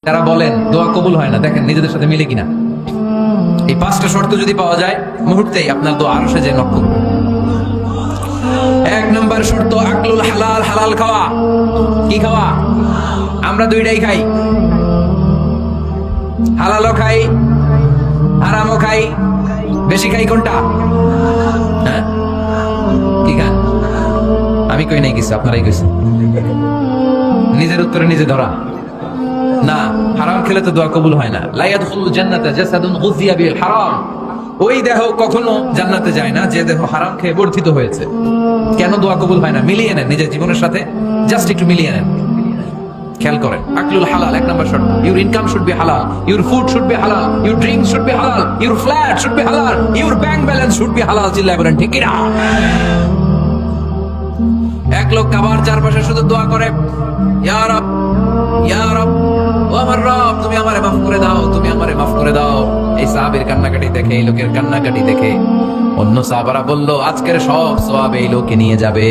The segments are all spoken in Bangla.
যারা বলেন দোয়া কবুল হয় না, দেখেন নিজেদের সাথে মিলে কিনা। এই পাঁচটা শর্ত যদি পাওয়া যায়, মুহূর্তেই আপনার দোয়া আরশে যে নক করবে। এক নম্বর শর্ত আকলুল হালাল, হালাল খাওয়া। কি খাওয়া? আমরা দুইটাই খাই, হালালও খাই হারামও খাই। বেশি খাই কোনটা? হ্যাঁ কি খান? আমি কই নাই কিছু, আপনারাই কইছেন। নিজের উত্তরে নিজে ধরা না। হারাম খেলে তো দোয়া কবুল হয় না। লা ইয়াদখুলুল জান্নাতা জাসাদুন গুযিয়া বিল হারাম। ওই দেহ কখনো জান্নাতে যায় না যে দেহ হারাম খেয়ে বর্ধিত হয়েছে। কেন দোয়া কবুল হয় না? মিলিয়ে নেন নিজের জীবনের সাথে, জাস্ট একটু মিলিয়ে নেন, খেয়াল করেন। আকলুল হালাল এক নম্বর শর্ত। ইউর ইনকাম শুড বি হালাল, ইউর ফুড শুড বি হালাল, ইউর ড্রিঙ্ক শুড বি হালাল, ইউর ফ্ল্যাট শুড বি হালাল, your bank balance should be হালাল। চিল্লায় বলেন ঠিক কিনা? এক লোক কাবার চারপাশে শুধু দোয়া করে, ইয়া রব, ইয়া রব, ও আমার রব, তুমি আমারে মাফ করে দাও, তুমি আমারে মাফ করে দাও। এই সাহাবীর কান্নাকাটি দেখে, এই লোকের কান্নাকাটি দেখে অন্য সাহাবারা বলল, আজকের সব সওয়াব এই লোকে নিয়ে যাবে,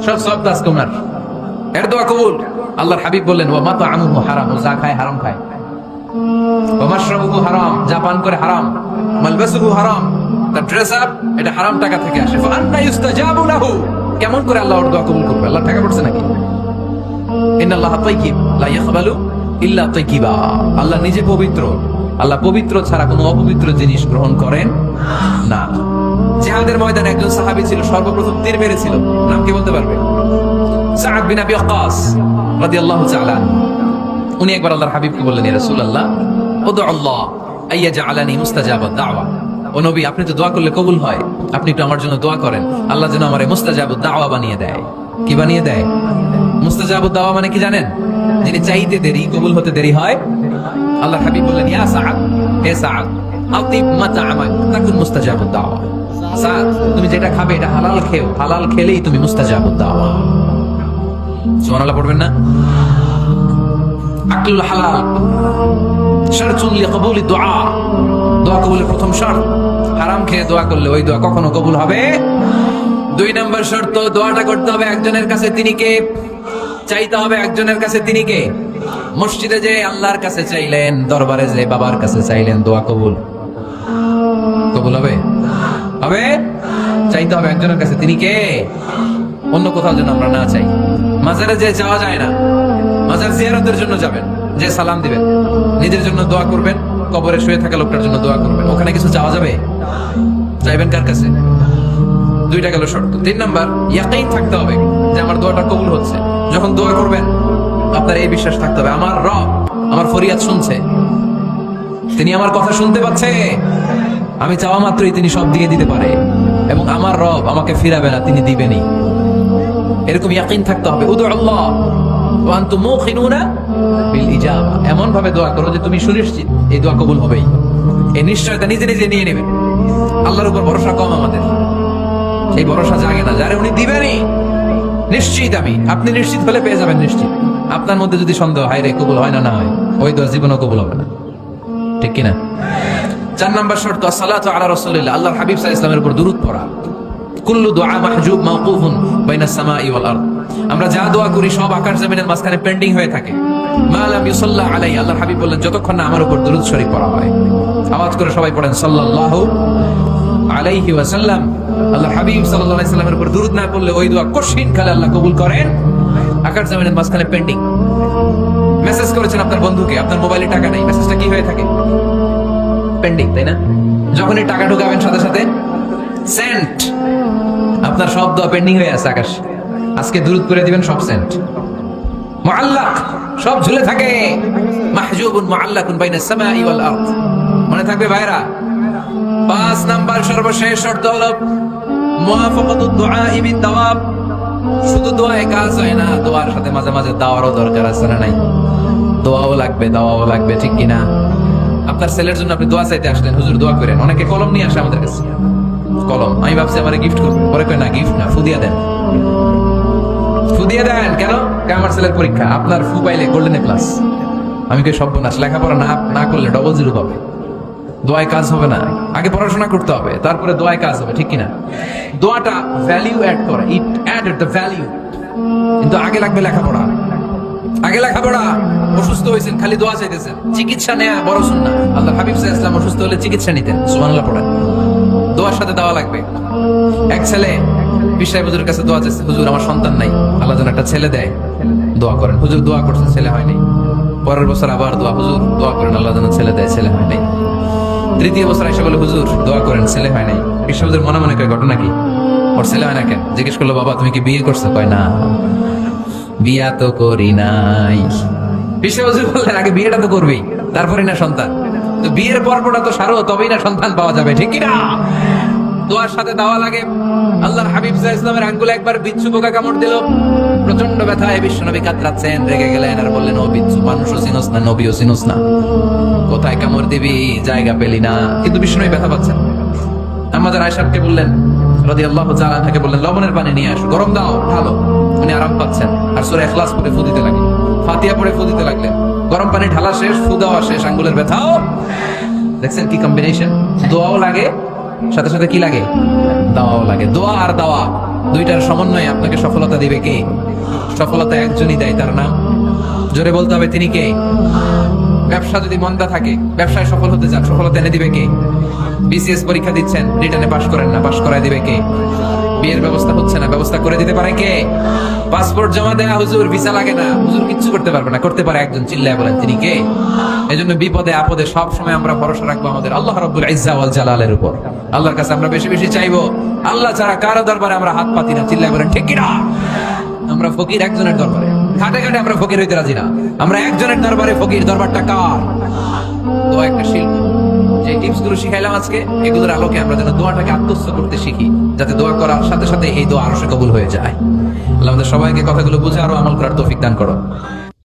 সব সওয়াব আজকে ওনার। এর দোয়া কবুল। আল্লাহর হাবিব বললেন, ওয়া মাতআমুহু হারাম, ও যা খায় হারাম খায়। ওয়া মাশরাবুহু হারাম, যা পান করে হারাম। মালবাসুহু হারাম, তার ড্রেস আপ এটা হারাম টাকা থেকে আসে। ফাআন্না ইউস্তাজাবু লাহু, কেমন করে আল্লাহ ওর দোয়া কবুল করবে? আল্লাহ টাকা পড়ছে নাকি? ইন্নাল্লাহা তাইয়্যিব লা ইয়াকবালু ইল্লা তাইয়্যিবা। আল্লাহ নিজে পবিত্র, আল্লাহ পবিত্র ছাড়া কোনো অপবিত্র জিনিস গ্রহণ করেন না। জিহাদের ময়দানে একজন সাহাবী ছিল, সর্বপ্রথম তীর মেরেছিল। নাম কি বলতে পারবে? সাআদ বিন আবি ওয়াক্কাস রাদিয়াল্লাহু তাআলা। উনি একবার আল্লাহর হাবিবকে বললেন, ইয়া রাসূলুল্লাহ, উদউ আল্লাহ আইয়াজআলানি মুস্তাজাবাদ দাওয়া। ও নবী, আপনি তো দোয়া করলে কবুল হয়, আপনি একটু আমার জন্য দোয়া করেন, আল্লাহ যেন আমারে মুস্তাজাবুদ দাওয়া বানিয়ে দেয়। কি বানিয়ে দেয়? মুস্তাজাবুদ দাওয়া মানে কি জানেন? যিনি চাইতে দেরি, কবুল হতে দেরি হয়। আল্লাহর হাবিব বললেন, ইয়া সাআদ, হে সাআদ, আতিব মাতআমাক তাকুন মুস্তাজাবুদ দাওয়া। সাআদ, তুমি যেটা খাবে এটা হালাল খেও, হালাল খেলেই তুমি মুস্তাজাবুদ দাওয়া। সুবহানাল্লাহ পড়বেন না? আকলুল হালাল শারতুন লিকবুলি দুআ, দোয়া কবুলের প্রথম শর্ত। হারাম খেয়ে দোয়া করলে ওই দোয়া কখনো কবুল হবে। দুই নম্বর শর্ত, দোয়াটা করতে হবে একজনের কাছে, তিনি কে? চাইতে হবে একজনের কাছে, তিনি কে? মসজিদে যে আল্লাহর কাছে চাইলেন, দরবারে যে বাবার কাছে চাইলেন, দোয়া কবুল কবুল হবে? হবে। চাইতে হবে একজনের কাছে, তিনি কে? অন্য কোথাও যেন আমরা না চাই। মাজারে যে যাওয়া যায় না, মাজার জিয়ারতের জন্য যাবেন, যে সালাম দিবেন, নিজের জন্য দোয়া করবেন, কবরে শুয়ে থাকা লোকটার জন্য দোয়া করবেন। ওখানে কিছু চাওয়া যাবে? চাইবেন কার কাছে? দুইটা গেল শর্ত। তিন নাম্বার, ইয়াকিন থাকতে হবে যে আমার দোয়াটা কবুল হচ্ছে। যখন দোয়া করবেন আপনার এই বিশ্বাস থাকতে হবে, আমার রব আমার ফরিয়াদ শুনছে, তিনি আমার কথা শুনতে পাচ্ছে, আমি চাওয়া মাত্রই তিনি সব দিয়ে দিতে পারে, এবং আমার রব আমাকে ফিরাবে না, তিনি দিবেনই। এরকম ইয়াকিন থাকতে হবে। উদু আল্লাহ ওয়া আনতুম মুখিনুনা বিল ইজাবা, এমন ভাবে দোয়া করো যে তুমি সুনিশ্চিত এই দোয়া কবুল হবেই। এই নিশ্চয়তা নিজে নিজে নিয়ে নেবেন। আল্লাহর উপর ভরসা কম আমাদের, এই ভরসা জাগে না, যারে উনি দিবেনই নিশ্চিত আমি। আপনি নিশ্চিত হলে পেয়ে যাবেন নিশ্চিত। আপনার মধ্যে যদি সন্দেহ, হায় রে কবুল হয় না, না হয়, ওই দোয়া জীবনও কবুল হবে না। ঠিক কিনা? চার নম্বর শর্ত, আসসালাতু আলা রাসূলিল্লাহ, আল্লাহর হাবিব সাল্লাল্লাহু আলাইহি ওয়াসাল্লামের উপর দুরূদ পড়া। কুল্লু দুআ মাহজুব মাওকুফুন বাইনাস সামাই ওয়াল আরদ, আমরা যা দোয়া করি সব আকাশ জমিনের মাঝখানে পেন্ডিং হয়ে থাকে। মা লাম ইউসাল্লা আলাইহি, আল্লাহর হাবিব বললেন, যতক্ষণ না আমার উপর দুরূদ শরীফ পড়া হয়। আওয়াজ করে সবাই পড়েন সাল্লাল্লাহু আলাইহি ওয়াসাল্লাম। আল্লাহর হাবিব সাল্লাল্লাহু আলাইহি ওয়াসাল্লামের উপর দুরূদ না পড়লে ওই দোয়া কঠিন কালে আল্লাহ কবুল করেন। আকাশ জমিনের মাঝখানে পেন্ডিং। মেসেজ করেছেন আপনার বন্ধুকে, আপনার মোবাইলে টাকা নেই, মেসেজটা কি হয়ে থাকে? পেন্ডিং, তাই না? যখনই টাকা ঢুকাবেন সাথে সাথে সেন্ট, আপনার সব দোয়া পেন্ডিং হয়ে আছে আকাশ। আজকে দুরূদ করে দিবেন, সব সেন্ট, মুআল্লাক, সব ঝুলে থাকে। মাহজুবুন মুআল্লাকুন বাইনাস সামাই ওয়াল আরদ, মনে থাকবে ভাইরা। পাঁচ নাম্বার সর্বশেষ শর্ত হলো মুওয়াফাকাতুদ দুআ বিদ দাওয়াব। শুধু দোয়ায় কাজ হয় না, দোয়ার সাথে মাঝে মাঝে দাওয়ারও দরকার আছে না নাই? দোয়াও লাগবে, দাওয়াও লাগবে, ঠিক কিনা? আপনার ছেলের জন্য আপনি দোয়া চাইতে আসলেন, হুজুর দোয়া করেন। অনেকে কলম নিয়ে আসে আমাদের কাছে, কলম। আমি ভাবছি আমার গিফট করবো, পরে কয় না, গিফট না, ফু দিয়ে দেন। ফু দিয়ে দেন কেন? আমার ছেলের পরীক্ষা, আপনার ফু পাইলে গোল্ডেন এ প্লাস। আমি কই সর্বনাশ, লেখাপড়া না করলে ডবল জিরো পাবে, দোয়ায় কাজ হবে না। আগে পড়াশোনা করতে হবে, তারপরে দোয়ায় কাজ হবে, ঠিক কিনা? দোয়াটা ভ্যালিউ অ্যাড করে, ইট অ্যাডেড দ্য ভ্যালিউ, কিন্তু আগে লাগবে লেখাপড়া। আগে লেখাপড়া, অসুস্থ হয়েছেন খালি দোয়া চাইতেছেন, চিকিৎসা নেয়া বড় সুন্নাহ। আল্লাহ হাবিব সাল্লাল্লাহু আলাইহি ওয়াসাল্লাম অসুস্থ হলে চিকিৎসা নিতেন, সুবহানাল্লাহ পড়েন। দোয়ার সাথে দেওয়া লাগবে। এক ছেলে বিশাই হুজুরের কাছে দোয়া চাইছে, হুজুর আমার সন্তান নাই, আল্লাহ যেন একটা ছেলে দেয়, দোয়া করেন। হুজুর দোয়া করছেন, ছেলে হয় নাই। পরের বছর আবার দোয়া, হুজুর দোয়া করেন আল্লাহ যেন ছেলে দেয়, ছেলে হয় নাই। তৃতীয় বছর এসে বলে, হুজুর দোয়া করেন, ছেলে হয় নাই। বিশাই হুজুর মনে মনে কয় ঘটনা কি, ওর ছেলে হয় না কেন? জিজ্ঞেস করলো, বাবা তুমি কি বিয়ে করছো? কয় না, বিয়া তো করি নাই। বিশাই হুজুর বললেন, আগে বিয়েটা তো করবি, তারপরে না সন্তান। তো বিয়ের পর্বটা তো সারো, তবেই না সন্তান পাওয়া যাবে, ঠিক কি না? দোয়ার সাথে দেওয়া লাগে। আল্লাহর হাবিব সাল্লাল্লাহু আলাইহি ওয়াসাল্লামের আঙ্গুলে একবার বিচ্ছু পোকা কামড় দিল, প্রচন্ড ব্যথায় বিশ্বনবী কাতরাচ্ছেন, রেগে গেলেন আর বললেন, ও বিচ্ছু, মানুষও চিনোস না, নবীও চিনোস না, কোথায় কামড় দিবি, জায়গা পেলি না। কিন্তু বিশ্বনবী ব্যথা পাচ্ছেন। আমাদের আয়েশাকে বললেন রাদিয়াল্লাহু তাআলা আনহাকে বললেন, লবণের পানি নিয়ে আসো, গরম দাও, ভালো। উনি আরাম পাচ্ছেন আর সূরা ইখলাস পড়ে ফু দিতে লাগলেন, ফাতিহা পড়ে ফু দিতে লাগলেন। গরম পানি ঢালা শেষ, ফু দেওয়া শেষ, আঙ্গুলের ব্যথাও। দেখছেন কি কম্বিনেশন? দোয়াও লাগে, সাথে সাথে কি লাগে, দাওয়াও লাগে। দোয়া আর দাওয়া দুইটার সমন্বয়ে আপনাকে সফলতা দিবে কে? সফলতা একজনই দেয়, তার নাম জোরে বলতে হবে, তিনি কে? ব্যবসা যদি মন্দা থাকে, ব্যবসায় সফল হতে চান, সফলতা এনে দিবে কে? বিসিএস পরীক্ষা দিচ্ছেন, রিটার্নে পাশ করেন না, পাশ করায় দিবে কে? বিয়ের ব্যবস্থা হচ্ছে না, ব্যবস্থা করে দিতে পারে কে? পাসপোর্ট জমা দেয়া, হুজুর ভিসা লাগে না, হুজুর কিচ্ছু করতে পারবে না, করতে পারে একজন, চিল্লায় বলেন তিনি কে? এজন্য বিপদে আপদে সব সময় আমরা ভরসা রাখবো আমাদের আল্লাহ রাব্বুল ইজ্জা ওয়াল জালালের উপর। আল্লাহর কাছে আমরা বেশি বেশি চাইবো। আল্লাহ ছাড়া কারো দরবারে আমরা হাত পাতি না, চিল্লায় বলেন ঠিক কি না? আমরা ফকির একজনের দরবারে, ঘাটে ঘাটে আমরা ফকির হইতে রাজি না, আমরা একজনের দরবারে ফকির। দরবারটা কার? দোয়া একটা শিল্প। যে টিপস গুলো শিখাইলাম আজকে, এগুলোর আলোকে আমরা যেন দোয়াটাকে আত্মস্থ করতে শিখি, যাতে দোয়া করার সাথে সাথে এই দোয়া আরো কবুল হয়ে যায়। আল্লাহ আমাদের সবাইকে কথাগুলো বুঝে আরো আমল করার তৌফিক দান করো।